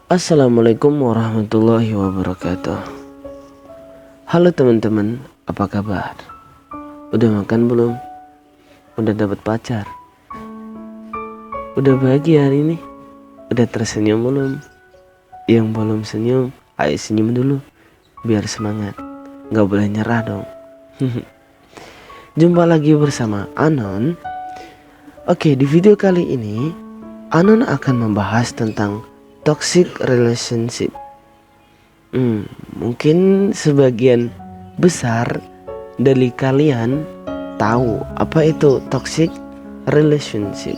Assalamualaikum warahmatullahi wabarakatuh. Halo teman-teman, apa kabar? Udah makan belum? Udah dapat pacar? Udah bahagia hari ini? Udah tersenyum belum? Yang belum senyum, ayo senyum dulu biar semangat. Gak boleh nyerah dong. Jumpa lagi bersama Anon. Oke, di video kali ini Anon akan membahas tentang toxic relationship. Mungkin sebagian besar dari kalian tahu apa itu toxic relationship.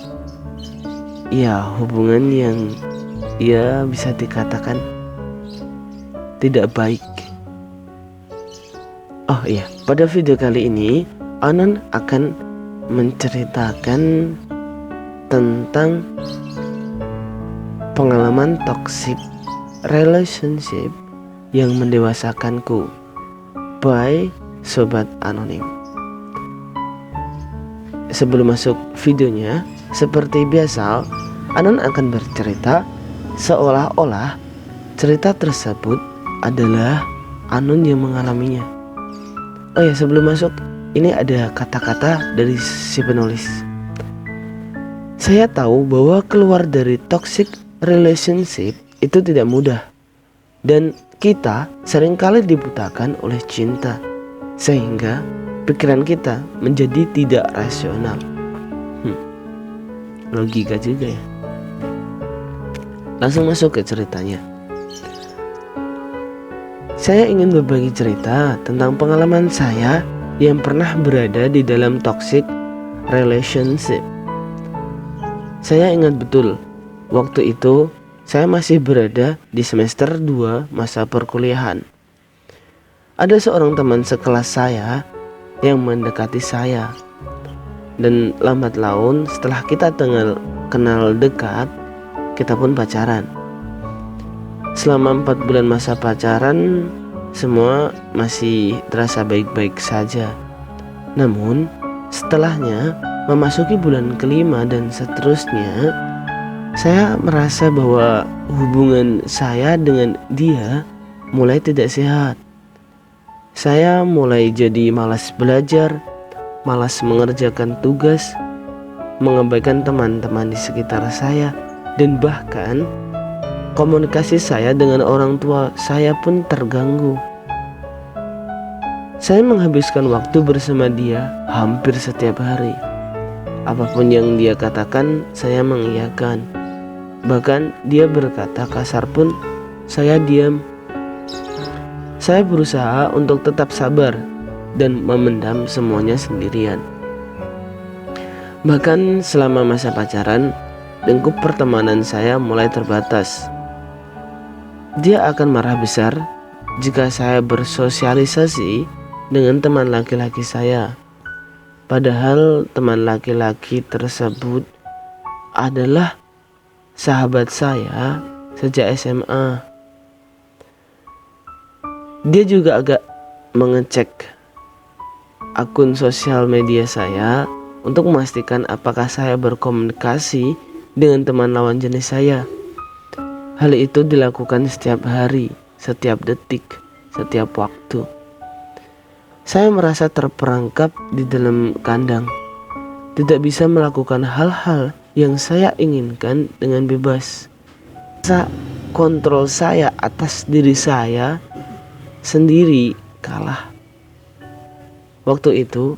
Ya, hubungan yang bisa dikatakan tidak baik. Oh iya, pada video kali ini Anon akan menceritakan tentang pengalaman toxic relationship yang mendewasakanku by Sobat Anonim. Sebelum masuk videonya, seperti biasa, Anon akan bercerita seolah-olah cerita tersebut adalah Anon yang mengalaminya. Oh ya, sebelum masuk, ini ada kata-kata dari si penulis. Saya tahu bahwa keluar dari toxic relationship itu tidak mudah, dan kita seringkali dibutakan oleh cinta, sehingga pikiran kita menjadi tidak rasional. Logika juga ya. Langsung masuk ke ceritanya. Saya ingin berbagi cerita tentang pengalaman saya yang pernah berada di dalam toxic relationship. Saya ingat betul, waktu itu saya masih berada di semester 2 masa perkuliahan. Ada seorang teman sekelas saya yang mendekati saya, dan lambat laun setelah kita kenal dekat, kita pun pacaran. Selama 4 bulan masa pacaran, semua masih terasa baik-baik saja. Namun setelahnya, memasuki bulan kelima dan seterusnya, saya merasa bahwa hubungan saya dengan dia mulai tidak sehat. Saya mulai jadi malas belajar, malas mengerjakan tugas, mengabaikan teman-teman di sekitar saya, dan bahkan komunikasi saya dengan orang tua saya pun terganggu. Saya menghabiskan waktu bersama dia hampir setiap hari. Apapun yang dia katakan, saya mengiyakan. Bahkan dia berkata kasar pun, saya diam. Saya berusaha untuk tetap sabar dan memendam semuanya sendirian. Bahkan selama masa pacaran, lingkup pertemanan saya mulai terbatas. Dia akan marah besar jika saya bersosialisasi dengan teman laki-laki saya. Padahal teman laki-laki tersebut adalah sahabat saya sejak SMA. Dia juga agak mengecek akun sosial media saya untuk memastikan apakah saya berkomunikasi dengan teman lawan jenis saya. Hal itu dilakukan setiap hari, setiap detik, setiap waktu. Saya merasa terperangkap di dalam kandang, tidak bisa melakukan hal-hal yang saya inginkan dengan bebas. Rasa kontrol saya atas diri saya sendiri kalah. Waktu itu,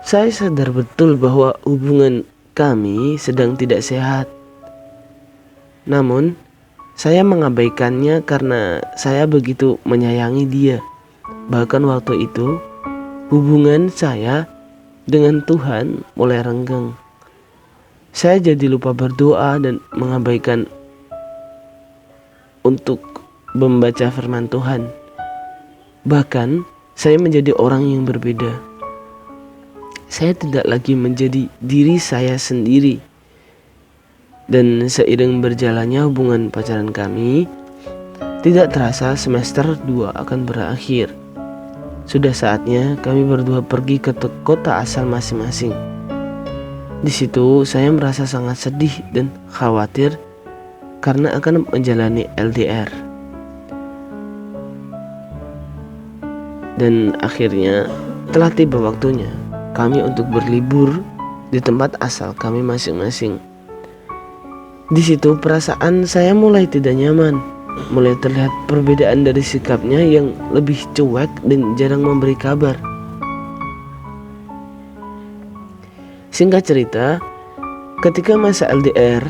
saya sadar betul bahwa hubungan kami sedang tidak sehat. Namun, saya mengabaikannya karena saya begitu menyayangi dia. Bahkan waktu itu, hubungan saya dengan Tuhan mulai renggang. Saya jadi lupa berdoa dan mengabaikan untuk membaca firman Tuhan. Bahkan, saya menjadi orang yang berbeda. Saya tidak lagi menjadi diri saya sendiri. Dan seiring berjalannya hubungan pacaran kami, tidak terasa semester 2 akan berakhir. Sudah saatnya kami berdua pergi ke kota asal masing-masing. Di situ saya merasa sangat sedih dan khawatir karena akan menjalani LDR. Dan akhirnya telah tiba waktunya kami untuk berlibur di tempat asal kami masing-masing. Di situ perasaan saya mulai tidak nyaman, mulai terlihat perbedaan dari sikapnya yang lebih cuek dan jarang memberi kabar. Singkat cerita, ketika masa LDR,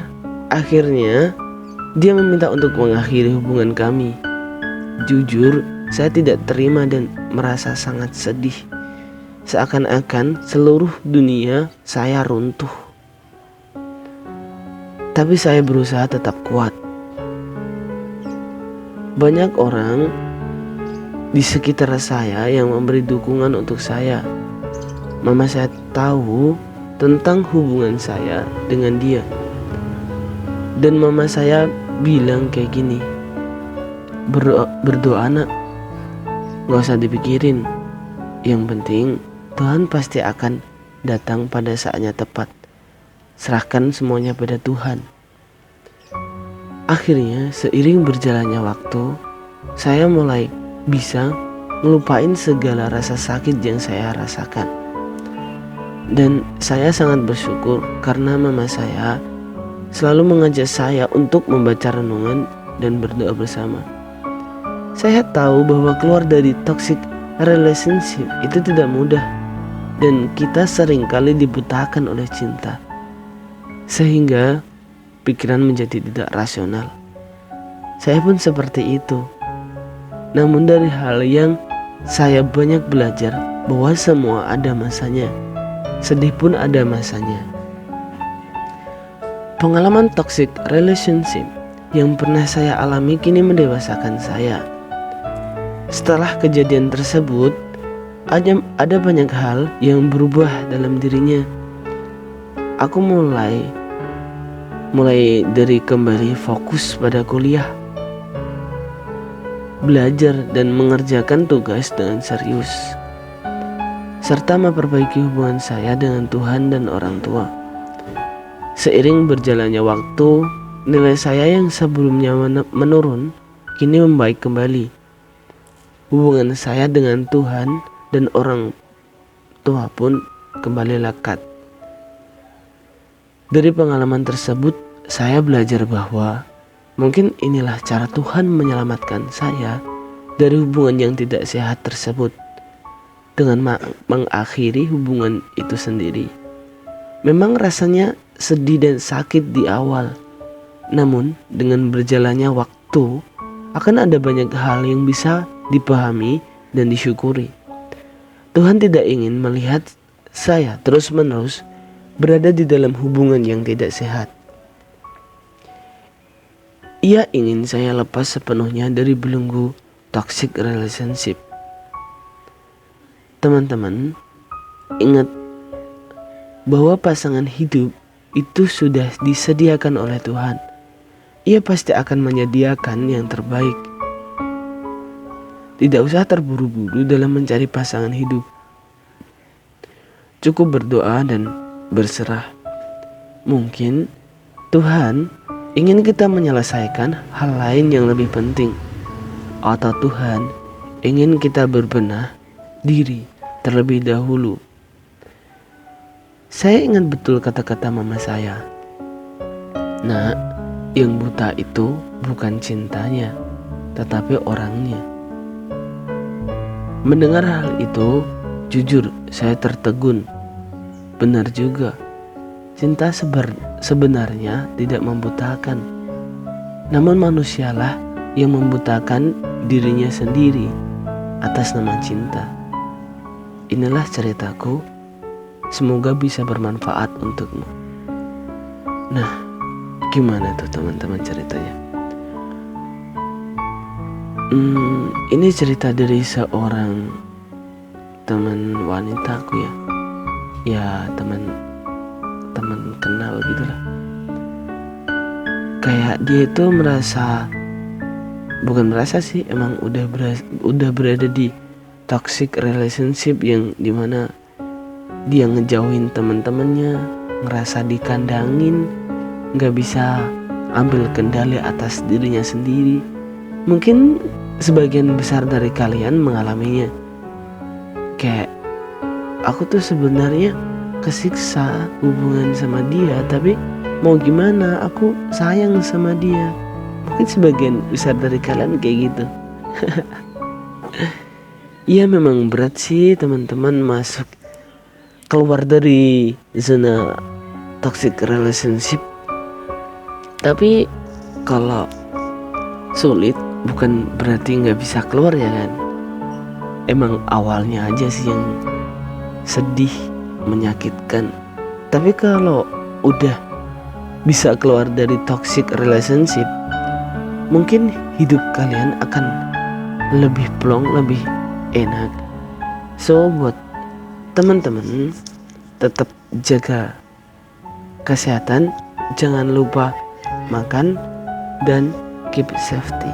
akhirnya dia meminta untuk mengakhiri hubungan kami. Jujur, saya tidak terima dan merasa sangat sedih. Seakan-akan seluruh dunia saya runtuh. Tapi saya berusaha tetap kuat. Banyak orang di sekitar saya yang memberi dukungan untuk saya. Mama saya tahu tentang hubungan saya dengan dia. Dan mama saya bilang kayak gini, berdoa nak, gak usah dipikirin. Yang penting Tuhan pasti akan datang pada saatnya tepat. Serahkan semuanya pada Tuhan. Akhirnya seiring berjalannya waktu, saya mulai bisa ngelupain segala rasa sakit yang saya rasakan. Dan saya sangat bersyukur karena mama saya selalu mengajak saya untuk membaca renungan dan berdoa bersama. Saya tahu bahwa keluar dari toxic relationship itu tidak mudah, dan kita seringkali dibutakan oleh cinta, sehingga pikiran menjadi tidak rasional. Saya pun seperti itu. Namun dari hal yang saya banyak belajar bahwa semua ada masanya. Sedih pun ada masanya. Pengalaman toxic relationship yang pernah saya alami kini mendewasakan saya. Setelah kejadian tersebut, ada banyak hal yang berubah dalam dirinya. Aku mulai dari kembali fokus pada kuliah, belajar dan mengerjakan tugas dengan serius, serta memperbaiki hubungan saya dengan Tuhan dan orang tua. Seiring berjalannya waktu, nilai saya yang sebelumnya menurun kini membaik kembali. Hubungan saya dengan Tuhan dan orang tua pun kembali lekat. Dari pengalaman tersebut, saya belajar bahwa mungkin inilah cara Tuhan menyelamatkan saya dari hubungan yang tidak sehat tersebut, dengan mengakhiri hubungan itu sendiri. Memang rasanya sedih dan sakit di awal, namun dengan berjalannya waktu akan ada banyak hal yang bisa dipahami dan disyukuri. Tuhan tidak ingin melihat saya terus-menerus berada di dalam hubungan yang tidak sehat. Ia ingin saya lepas sepenuhnya dari belenggu toxic relationship. Teman-teman, ingat bahwa pasangan hidup itu sudah disediakan oleh Tuhan. Ia pasti akan menyediakan yang terbaik. Tidak usah terburu-buru dalam mencari pasangan hidup. Cukup berdoa dan berserah. Mungkin Tuhan ingin kita menyelesaikan hal lain yang lebih penting, atau Tuhan ingin kita berbenah diri terlebih dahulu. Saya ingat betul kata-kata mama saya. Nak, yang buta itu bukan cintanya, tetapi orangnya. Mendengar hal itu, jujur saya tertegun. Benar juga, cinta sebenarnya tidak membutakan. Namun manusialah yang membutakan dirinya sendiri atas nama cinta. Inilah ceritaku, semoga bisa bermanfaat untukmu. Nah, gimana tuh teman-teman ceritanya? Ini cerita dari seorang teman wanitaku ya. Ya teman kenal gitulah. Kayak dia itu bukan merasa sih, emang udah berada di toxic relationship yang dimana dia ngejauhin teman-temannya, ngerasa dikandangin, nggak bisa ambil kendali atas dirinya sendiri. Mungkin sebagian besar dari kalian mengalaminya. Kayak aku tuh sebenarnya kesiksa hubungan sama dia, tapi mau gimana, aku sayang sama dia. Mungkin sebagian besar dari kalian kayak gitu. Iya, memang berat sih teman-teman keluar dari zona toxic relationship. Tapi kalau sulit bukan berarti nggak bisa keluar ya kan. Emang awalnya aja sih yang sedih, menyakitkan. Tapi kalau udah bisa keluar dari toxic relationship, mungkin hidup kalian akan lebih plong, lebih enak. So buat teman-teman, tetap jaga kesehatan, jangan lupa makan, dan keep safety.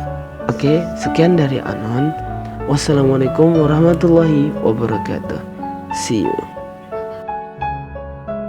Oke, sekian dari Anon. Wassalamualaikum warahmatullahi wabarakatuh. See you.